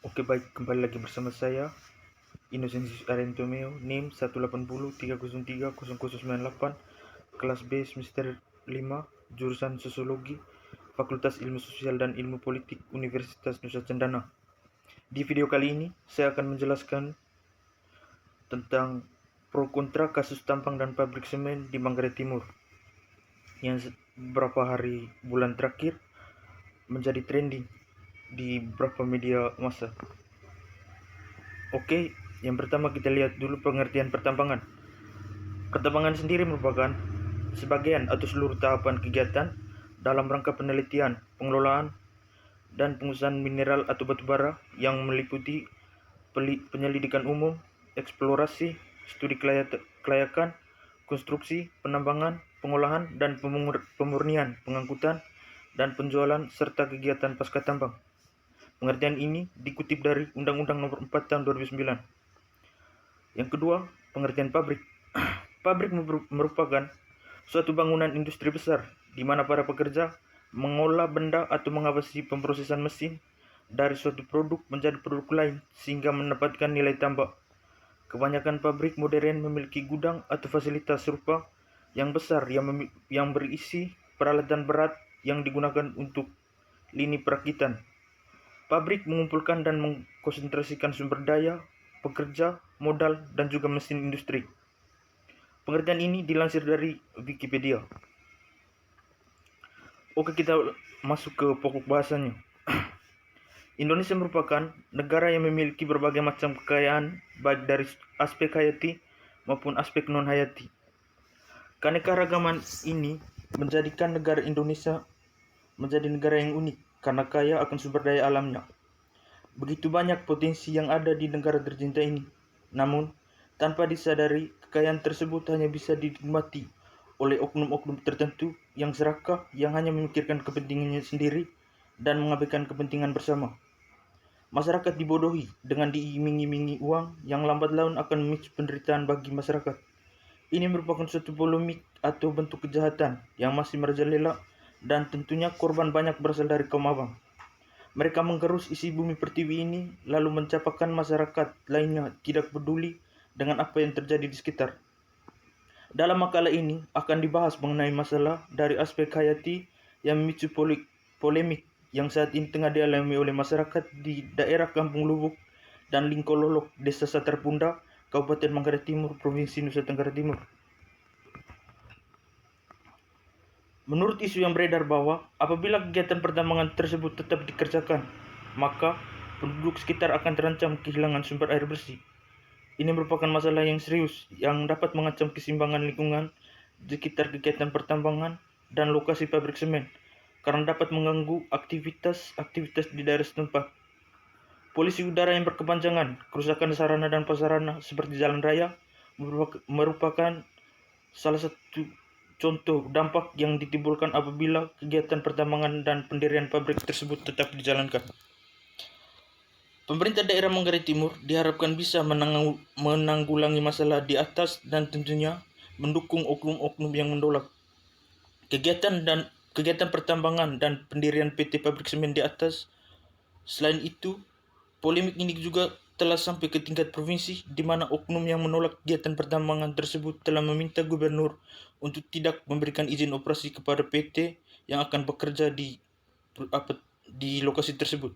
Oke baik, kembali lagi bersama saya Inocensius Arentomeo, NIM 18030030098, kelas B semester 5, jurusan Sosiologi, Fakultas Ilmu Sosial dan Ilmu Politik, Universitas Nusa Cendana. Di video kali ini saya akan menjelaskan tentang pro kontra kasus tambang dan pabrik semen di Manggarai Timur yang beberapa bulan terakhir menjadi trending di beberapa media massa. Oke, yang pertama kita lihat dulu pengertian pertambangan. Pertambangan sendiri merupakan sebagian atau seluruh tahapan kegiatan dalam rangka penelitian, pengelolaan, dan pengusahaan mineral atau batu bara yang meliputi penyelidikan umum, eksplorasi, studi kelayakan, konstruksi, penambangan, pengolahan, dan pemurnian, pengangkutan, dan penjualan, serta kegiatan pasca tambang. Pengertian ini dikutip dari Undang-Undang Nomor 4 Tahun 2009. Yang kedua, pengertian pabrik. Pabrik merupakan suatu bangunan industri besar di mana para pekerja mengolah benda atau mengawasi pemrosesan mesin dari suatu produk menjadi produk lain sehingga mendapatkan nilai tambah. Kebanyakan pabrik modern memiliki gudang atau fasilitas serupa yang besar yang berisi peralatan berat yang digunakan untuk lini perakitan. Pabrik mengumpulkan dan mengkonsentrasikan sumber daya, pekerja, modal, dan juga mesin industri. Pengertian ini dilansir dari Wikipedia. Oke, kita masuk ke pokok bahasanya. Indonesia merupakan negara yang memiliki berbagai macam kekayaan, baik dari aspek hayati maupun aspek non-hayati. Keanekaragaman ini menjadikan negara Indonesia menjadi negara yang unik karena kaya akan sumber daya alamnya. Begitu banyak potensi yang ada di negara tercinta ini. Namun, tanpa disadari, kekayaan tersebut hanya bisa dinikmati oleh oknum-oknum tertentu yang serakah, yang hanya memikirkan kepentingannya sendiri dan mengabaikan kepentingan bersama. Masyarakat dibodohi dengan diiming-imingi uang yang lambat laun akan memicu penderitaan bagi masyarakat. Ini merupakan suatu polemik atau bentuk kejahatan yang masih merajalela dan tentunya korban banyak berasal dari kaum abang. Mereka menggerus isi bumi pertiwi ini lalu mencapakan masyarakat lainnya tidak peduli dengan apa yang terjadi di sekitar. Dalam makalah ini akan dibahas mengenai masalah dari aspek hayati yang memicu polemik yang saat ini tengah dialami oleh masyarakat di daerah Kampung Lubuk dan Lingkololok, Desa Satarpunda, Kabupaten Manggarai Timur, Provinsi Nusa Tenggara Timur. Menurut isu yang beredar bahwa apabila kegiatan pertambangan tersebut tetap dikerjakan, maka penduduk sekitar akan terancam kehilangan sumber air bersih. Ini merupakan masalah yang serius yang dapat mengancam keseimbangan lingkungan di sekitar kegiatan pertambangan dan lokasi pabrik semen karena dapat mengganggu aktivitas di daerah setempat. Polusi udara yang berkepanjangan, kerusakan sarana dan prasarana seperti jalan raya merupakan salah satu contoh dampak yang ditimbulkan apabila kegiatan pertambangan dan pendirian pabrik tersebut tetap dijalankan. Pemerintah daerah Manggarai Timur diharapkan bisa menanggulangi masalah di atas dan tentunya mendukung oknum-oknum yang menolak kegiatan pertambangan dan pendirian PT Pabrik Semen di atas. Selain itu, polemik ini juga telah sampai ke tingkat provinsi, di mana oknum yang menolak kegiatan pertambangan tersebut telah meminta gubernur untuk tidak memberikan izin operasi kepada PT yang akan bekerja di lokasi tersebut.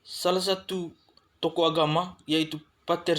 Salah satu tokoh agama yaitu Pater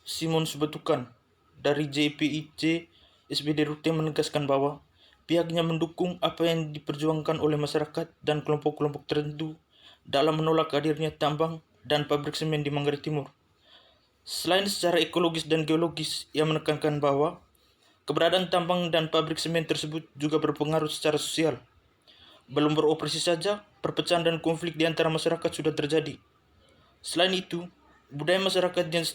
Simon Subatukan dari JPIC SBD Rute menegaskan bahwa pihaknya mendukung apa yang diperjuangkan oleh masyarakat dan kelompok-kelompok tertentu dalam menolak hadirnya tambang dan pabrik semen di Manggarai Timur. Selain secara ekologis dan geologis, ia menekankan bahwa keberadaan tambang dan pabrik semen tersebut juga berpengaruh secara sosial. Belum beroperasi saja, perpecahan dan konflik di antara masyarakat sudah terjadi. Selain itu, budaya masyarakat yang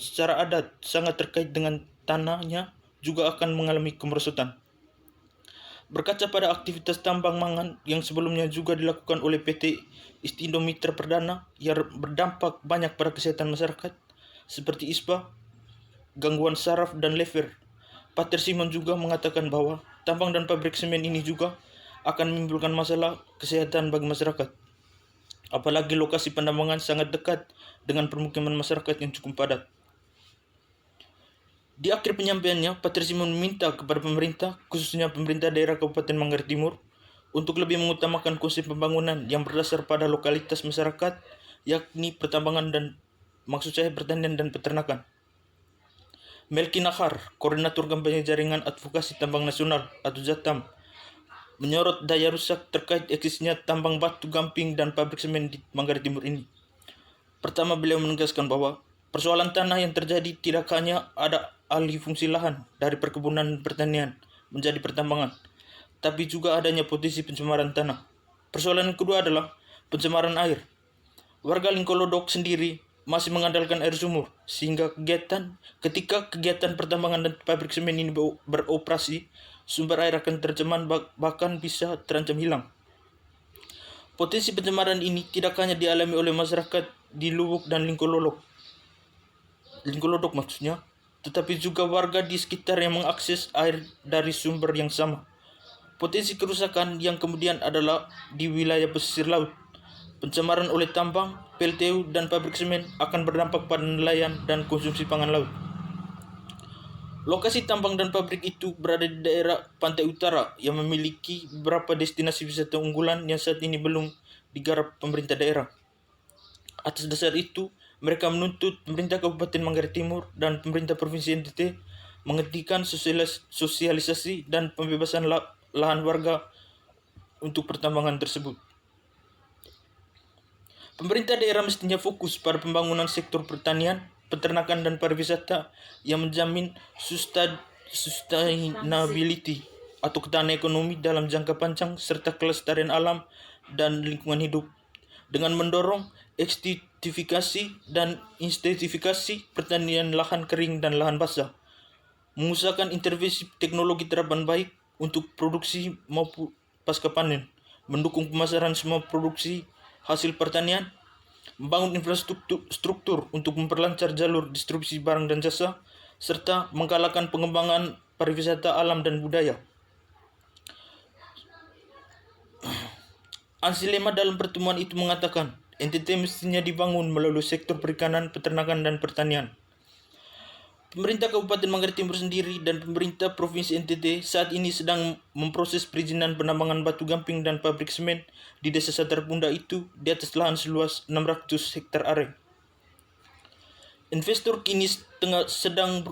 secara adat sangat terkait dengan tanahnya juga akan mengalami kemerosotan. Berkaca pada aktivitas tambang mangan yang sebelumnya juga dilakukan oleh PT Istindo Mitra Perdana yang berdampak banyak pada kesehatan masyarakat seperti ispa, gangguan saraf, dan lever. Pater Simon juga mengatakan bahwa tambang dan pabrik semen ini juga akan menimbulkan masalah kesehatan bagi masyarakat. apalagi lokasi penambangan sangat dekat dengan permukiman masyarakat yang cukup padat. Di akhir penyampaiannya, Patricia meminta kepada pemerintah, khususnya pemerintah daerah Kabupaten Manggarai Timur, untuk lebih mengutamakan konsep pembangunan yang berdasar pada lokalitas masyarakat, yakni pertambangan dan maksud saya pertanian dan peternakan. Melki Nahar, Koordinator Kampanye Jaringan Advokasi Tambang Nasional atau JATAM, menyorot daya rusak terkait eksisnya tambang batu gamping dan pabrik semen di Manggarai Timur ini. Pertama, beliau menegaskan bahwa persoalan tanah yang terjadi tidak hanya ada alih fungsi lahan dari perkebunan dan pertanian menjadi pertambangan, tapi juga adanya potensi pencemaran tanah. Persoalan yang kedua adalah pencemaran air. Warga Lingkolodok sendiri masih mengandalkan air sumur, sehingga ketika kegiatan pertambangan dan pabrik semen ini beroperasi, sumber air akan tercemar bahkan bisa terancam hilang. Potensi pencemaran ini tidak hanya dialami oleh masyarakat di Lubuk dan Lingkolodok maksudnya, tetapi juga warga di sekitar yang mengakses air dari sumber yang sama. Potensi kerusakan yang kemudian adalah di wilayah pesisir laut. Pencemaran oleh tambang, PLTU, dan pabrik semen akan berdampak pada nelayan dan konsumsi pangan laut. Lokasi tambang dan pabrik itu berada di daerah pantai utara yang memiliki beberapa destinasi wisata unggulan yang saat ini belum digarap pemerintah daerah. Atas dasar itu, mereka menuntut pemerintah Kabupaten Manggarai Timur dan pemerintah Provinsi NTT menghentikan sosialisasi dan pembebasan lahan warga untuk pertambangan tersebut. Pemerintah daerah mestinya fokus pada pembangunan sektor pertanian, peternakan, dan pariwisata yang menjamin sustainability atau ketahanan ekonomi dalam jangka panjang serta kelestarian alam dan lingkungan hidup dengan mendorong ekstensifikasi dan intensifikasi pertanian lahan kering dan lahan basah, mengusahakan intervensi teknologi terapan baik untuk produksi maupun pasca panen, mendukung pemasaran semua produksi hasil pertanian, membangun infrastruktur untuk memperlancar jalur distribusi barang dan jasa, serta menggalakkan pengembangan pariwisata alam dan budaya. Ansilema dalam pertemuan itu mengatakan, NTT mestinya dibangun melalui sektor perikanan, peternakan, dan pertanian. Pemerintah Kabupaten Manggarai Timur sendiri dan pemerintah Provinsi NTT saat ini sedang memproses perizinan penambangan batu gamping dan pabrik semen di Desa Sadar Bunda itu di atas lahan seluas 600 hektar area. Investor kini sedang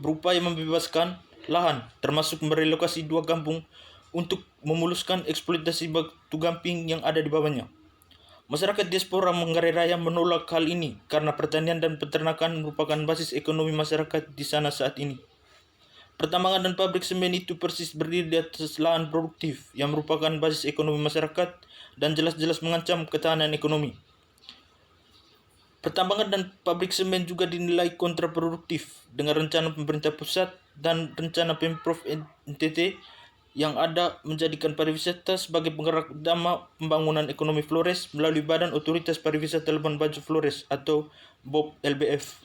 berupaya membebaskan lahan, termasuk merelokasi 2 kampung untuk memuluskan eksploitasi batu gamping yang ada di bawahnya. Masyarakat diaspora Manggarai Raya menolak hal ini karena pertanian dan peternakan merupakan basis ekonomi masyarakat di sana saat ini. Pertambangan dan pabrik semen itu persis berdiri di atas lahan produktif yang merupakan basis ekonomi masyarakat dan jelas-jelas mengancam ketahanan ekonomi. Pertambangan dan pabrik semen juga dinilai kontraproduktif dengan rencana pemerintah pusat dan rencana Pemprov NTT yang ada menjadikan pariwisata sebagai penggerak utama pembangunan ekonomi Flores melalui Badan Otoritas Pariwisata Labuan Bajo Flores atau BOP LBF.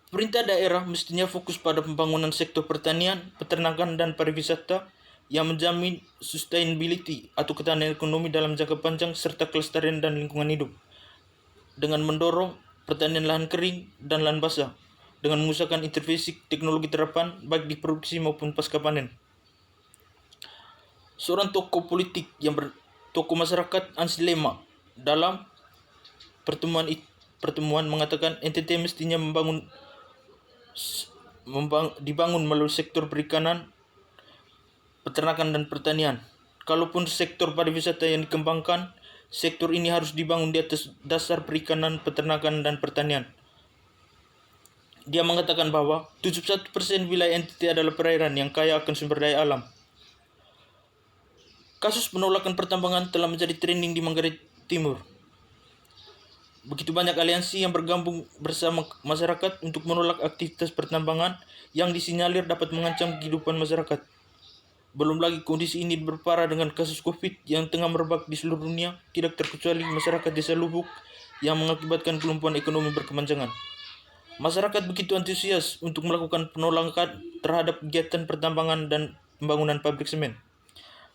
Pemerintah daerah mestinya fokus pada pembangunan sektor pertanian, peternakan, dan pariwisata yang menjamin sustainability atau ketahanan ekonomi dalam jangka panjang serta kelestarian dan lingkungan hidup, dengan mendorong pertanian lahan kering dan lahan basah, dengan mengusahakan intervensi teknologi terapan baik di produksi maupun pasca panen. Seorang tokoh politik tokoh masyarakat Ansilema dalam pertemuan mengatakan NTT mestinya dibangun melalui sektor perikanan, peternakan, dan pertanian. Kalaupun sektor pariwisata yang dikembangkan, sektor ini harus dibangun di atas dasar perikanan, peternakan, dan pertanian. Dia mengatakan bahwa 71% wilayah NTT adalah perairan yang kaya akan sumber daya alam. Kasus penolakan pertambangan telah menjadi trending di Manggarai Timur. Begitu banyak aliansi yang bergabung bersama masyarakat untuk menolak aktivitas pertambangan yang disinyalir dapat mengancam kehidupan masyarakat. Belum lagi kondisi ini berparah dengan kasus COVID yang tengah merebak di seluruh dunia, tidak terkecuali masyarakat Desa Lubuk yang mengakibatkan kelumpuhan ekonomi berkepanjangan. Masyarakat begitu antusias untuk melakukan penolakan terhadap kegiatan pertambangan dan pembangunan pabrik semen.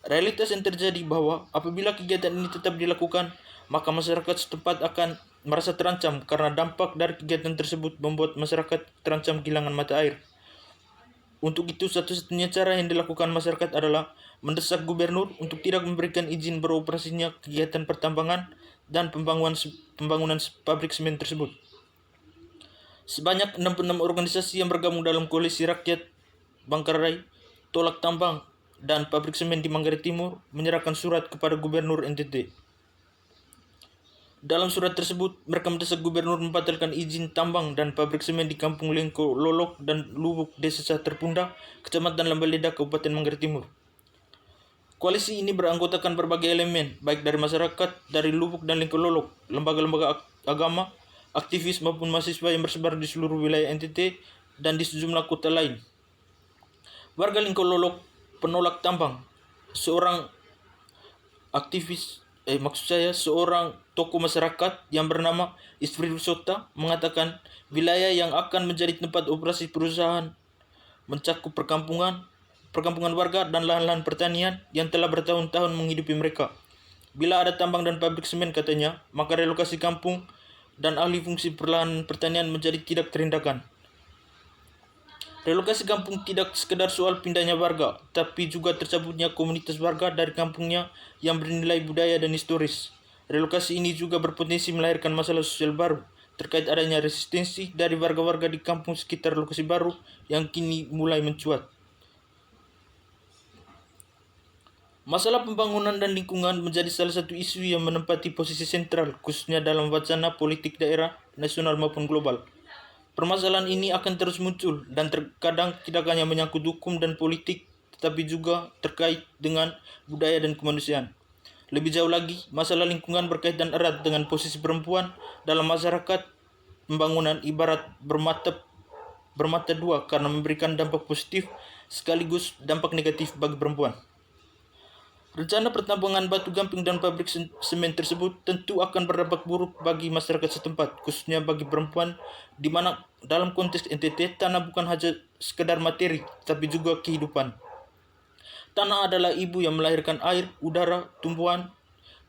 Realitas yang terjadi bahwa apabila kegiatan ini tetap dilakukan, maka masyarakat setempat akan merasa terancam karena dampak dari kegiatan tersebut membuat masyarakat terancam kehilangan mata air. Untuk itu, satu-satunya cara yang dilakukan masyarakat adalah mendesak gubernur untuk tidak memberikan izin beroperasinya kegiatan pertambangan dan pembangunan pabrik semen tersebut. Sebanyak 66 organisasi yang bergabung dalam koalisi rakyat Bangkarai Tolak Tambang dan pabrik semen di Manggarai Timur menyerahkan surat kepada Gubernur NTT. Dalam surat tersebut, mereka mendesak gubernur membatalkan izin tambang dan pabrik semen di Kampung Lengko, Lolok, dan Lubuk, Desa Terpunda, Kecamatan Lambaleda, Kabupaten Manggarai Timur. Koalisi ini beranggotakan berbagai elemen, baik dari masyarakat, dari Lubuk dan Lengko Lolok, lembaga-lembaga agama, aktivis maupun mahasiswa yang tersebar di seluruh wilayah NTT dan di sejumlah kota lain. Warga Lengko Lolok penolak tambang, seorang aktivis seorang tokoh masyarakat yang bernama Isfri Sota mengatakan wilayah yang akan menjadi tempat operasi perusahaan mencakup perkampungan warga dan lahan-lahan pertanian yang telah bertahun-tahun menghidupi mereka. Bila ada tambang dan pabrik semen, katanya, maka relokasi kampung dan alih fungsi perlahan pertanian menjadi tidak terhindarkan. Relokasi kampung tidak sekedar soal pindahnya warga, tapi juga tercabutnya komunitas warga dari kampungnya yang bernilai budaya dan historis. Relokasi ini juga berpotensi melahirkan masalah sosial baru, terkait adanya resistensi dari warga-warga di kampung sekitar lokasi baru yang kini mulai mencuat. Masalah pembangunan dan lingkungan menjadi salah satu isu yang menempati posisi sentral, khususnya dalam wacana politik daerah, nasional maupun global. Permasalahan ini akan terus muncul dan terkadang tidak hanya menyangkut hukum dan politik, tetapi juga terkait dengan budaya dan kemanusiaan. Lebih jauh lagi, masalah lingkungan berkaitan erat dengan posisi perempuan dalam masyarakat. Pembangunan ibarat bermata dua karena memberikan dampak positif sekaligus dampak negatif bagi perempuan. Rencana pertambangan batu gamping dan pabrik semen tersebut tentu akan berdampak buruk bagi masyarakat setempat, khususnya bagi perempuan, di mana dalam konteks NTT, tanah bukan hanya sekedar materi, tapi juga kehidupan. Tanah adalah ibu yang melahirkan air, udara, tumbuhan,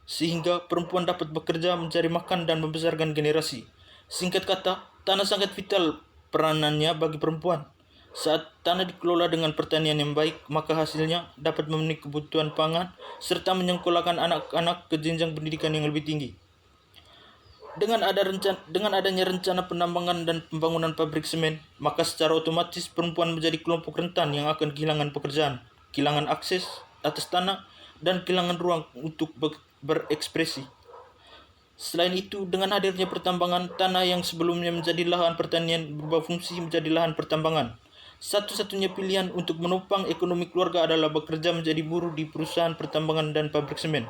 sehingga perempuan dapat bekerja, mencari makan, dan membesarkan generasi. Singkat kata, tanah sangat vital peranannya bagi perempuan. Saat tanah dikelola dengan pertanian yang baik, maka hasilnya dapat memenuhi kebutuhan pangan serta menyekolahkan anak-anak ke jenjang pendidikan yang lebih tinggi. Dengan adanya rencana penambangan dan pembangunan pabrik semen, maka secara otomatis perempuan menjadi kelompok rentan yang akan kehilangan pekerjaan, kehilangan akses atas tanah, dan kehilangan ruang untuk berekspresi. Selain itu, dengan hadirnya pertambangan, tanah yang sebelumnya menjadi lahan pertanian berubah fungsi menjadi lahan pertambangan. Satu-satunya pilihan untuk menopang ekonomi keluarga adalah bekerja menjadi buruh di perusahaan pertambangan dan pabrik semen.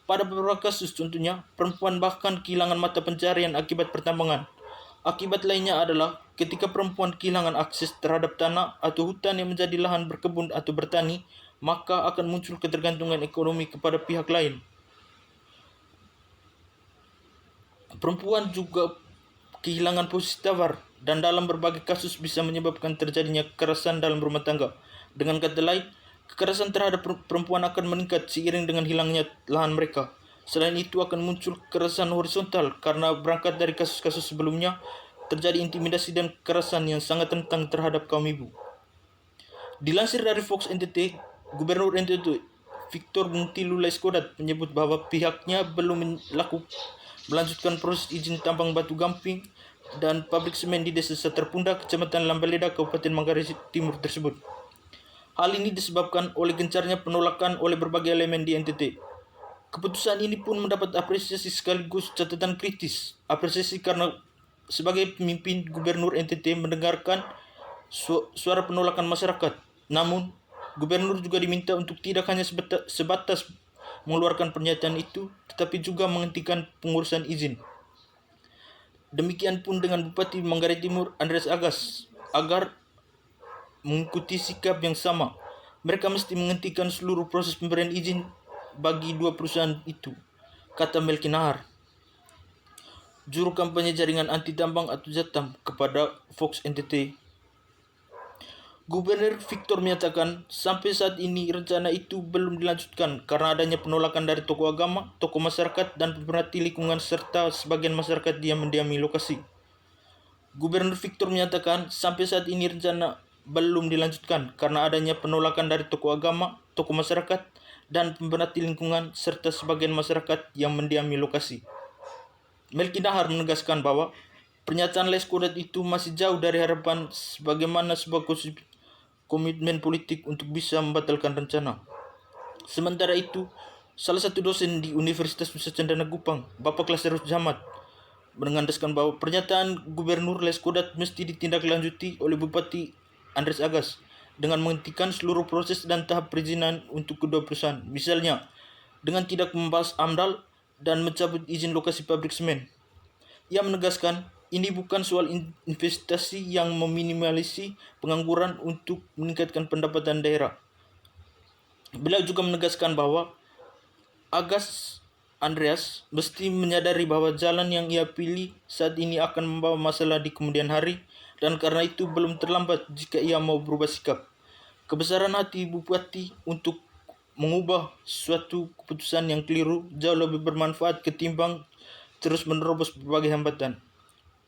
Pada beberapa kasus contohnya, perempuan bahkan kehilangan mata pencarian akibat pertambangan. Akibat lainnya adalah ketika perempuan kehilangan akses terhadap tanah atau hutan yang menjadi lahan berkebun atau bertani, maka akan muncul ketergantungan ekonomi kepada pihak lain. Perempuan juga kehilangan posisi tawar dan dalam berbagai kasus bisa menyebabkan terjadinya kekerasan dalam rumah tangga. Dengan kata lain, kekerasan terhadap perempuan akan meningkat seiring dengan hilangnya lahan mereka. Selain itu akan muncul kekerasan horizontal karena berangkat dari kasus-kasus sebelumnya terjadi intimidasi dan kekerasan yang sangat rentan terhadap kaum ibu. Dilansir dari Fox NTT, Gubernur NTT Victor Muntilu Laiskodat menyebut bahwa pihaknya belum melanjutkan proses izin tambang batu gamping dan pabrik semen di Desa Terpunda, Kecamatan Lambaleda, Kabupaten Manggarai Timur tersebut. Hal ini disebabkan oleh gencarnya penolakan oleh berbagai elemen di NTT. Keputusan ini pun mendapat apresiasi sekaligus catatan kritis. Apresiasi karena sebagai pemimpin Gubernur NTT mendengarkan suara penolakan masyarakat. Namun, Gubernur juga diminta untuk tidak hanya sebatas mengeluarkan pernyataan itu, tetapi juga menghentikan pengurusan izin. Demikian pun dengan Bupati Manggarai Timur Andreas Agas, agar mengikuti sikap yang sama. Mereka mesti menghentikan seluruh proses pemberian izin bagi dua perusahaan itu, kata Melki Nahar, juru kampanye jaringan anti tambang atau Jatam, kepada Fox NTT. Gubernur Victor menyatakan sampai saat ini rencana itu belum dilanjutkan karena adanya penolakan dari tokoh agama, tokoh masyarakat, dan pemerhati lingkungan serta sebagian masyarakat yang mendiami lokasi. Gubernur Victor menyatakan sampai saat ini rencana belum dilanjutkan karena adanya penolakan dari tokoh agama, tokoh masyarakat, dan pemerhati lingkungan serta sebagian masyarakat yang mendiami lokasi. Melki Nahar menegaskan bahwa pernyataan Leskodat itu masih jauh dari harapan sebagaimana sebuah komitmen politik untuk bisa membatalkan rencana. Sementara itu, salah satu dosen di Universitas Nusa Cendana Kupang, Bapak Lasarus Jamat, menegaskan bahwa pernyataan Gubernur Leskodat mesti ditindaklanjuti oleh Bupati Andres Agas dengan menghentikan seluruh proses dan tahap perizinan untuk kedua perusahaan, misalnya dengan tidak membahas AMDAL dan mencabut izin lokasi pabrik semen. Ia menegaskan ini bukan soal investasi yang meminimalisasi pengangguran untuk meningkatkan pendapatan daerah. Beliau juga menegaskan bahwa Agas Andreas mesti menyadari bahwa jalan yang ia pilih saat ini akan membawa masalah di kemudian hari, dan karena itu belum terlambat jika ia mau berubah sikap. Kebesaran hati Bupati untuk mengubah suatu keputusan yang keliru jauh lebih bermanfaat ketimbang terus menerobos berbagai hambatan,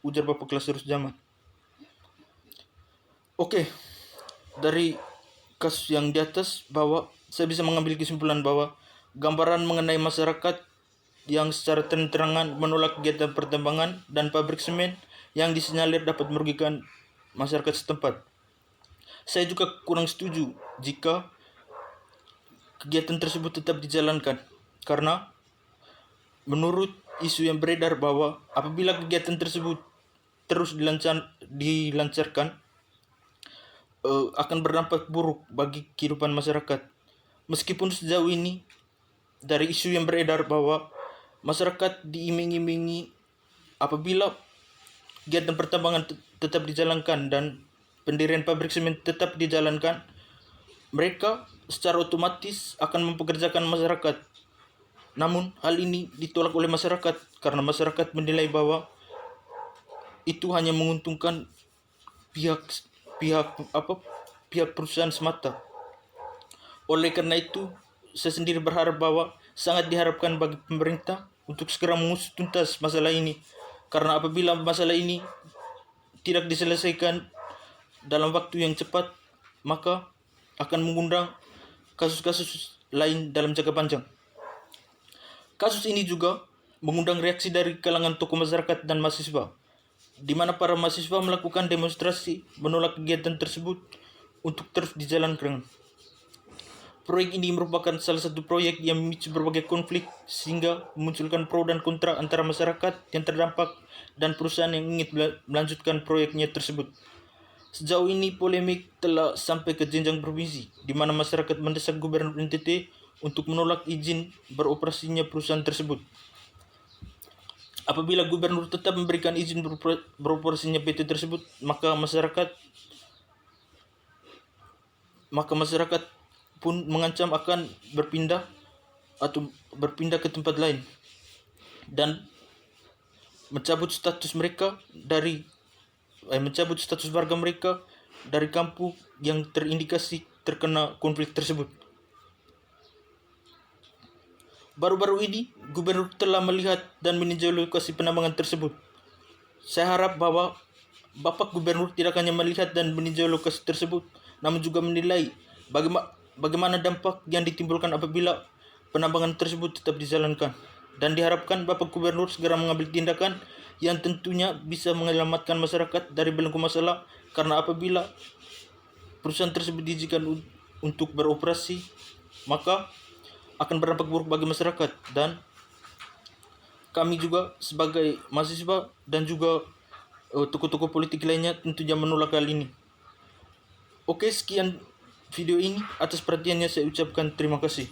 ujar Bapak Lasarus Jamat. Oke, dari kasus yang di atas bahwa saya bisa mengambil kesimpulan bahwa gambaran mengenai masyarakat yang secara terang-terangan menolak kegiatan pertambangan dan pabrik semen yang disinyalir dapat merugikan masyarakat setempat. Saya juga kurang setuju jika kegiatan tersebut tetap dijalankan, karena menurut isu yang beredar bahwa apabila kegiatan tersebut terus dilancarkan akan berdampak buruk bagi kehidupan masyarakat. Meskipun sejauh ini dari isu yang beredar bahwa masyarakat diiming-imingi apabila kegiatan pertambangan tetap dijalankan dan pendirian pabrik semen tetap dijalankan, mereka secara otomatis akan mempekerjakan masyarakat. Namun hal ini ditolak oleh masyarakat karena masyarakat menilai bahwa itu hanya menguntungkan pihak perusahaan semata. Oleh karena itu, saya sendiri berharap bahwa sangat diharapkan bagi pemerintah untuk segera mengusut tuntas masalah ini, karena apabila masalah ini tidak diselesaikan dalam waktu yang cepat, maka akan mengundang kasus-kasus lain dalam jangka panjang. Kasus ini juga mengundang reaksi dari kalangan tokoh masyarakat dan mahasiswa, di mana para mahasiswa melakukan demonstrasi menolak kegiatan tersebut untuk terus dijalankan. Proyek ini merupakan salah satu proyek yang memicu berbagai konflik sehingga memunculkan pro dan kontra antara masyarakat yang terdampak dan perusahaan yang ingin melanjutkan proyeknya tersebut. Sejauh ini polemik telah sampai ke jenjang provinsi, di mana masyarakat mendesak Gubernur NTT untuk menolak izin beroperasinya perusahaan tersebut. Apabila gubernur tetap memberikan izin beroperasinya PT tersebut, maka masyarakat pun mengancam akan berpindah ke tempat lain dan mencabut status warga mereka dari kampung yang terindikasi terkena konflik tersebut. Baru-baru ini, gubernur telah melihat dan meninjau lokasi penambangan tersebut. Saya harap bahwa Bapak Gubernur tidak hanya melihat dan meninjau lokasi tersebut, namun juga menilai bagaimana dampak yang ditimbulkan apabila penambangan tersebut tetap dijalankan. Dan diharapkan Bapak Gubernur segera mengambil tindakan yang tentunya bisa menyelamatkan masyarakat dari belenggu masalah, karena apabila perusahaan tersebut diizinkan untuk beroperasi, maka akan berdampak buruk bagi masyarakat, dan kami juga sebagai mahasiswa dan juga tokoh-tokoh politik lainnya tentunya menolak hal ini. Oke, sekian video ini. Atas perhatiannya saya ucapkan terima kasih.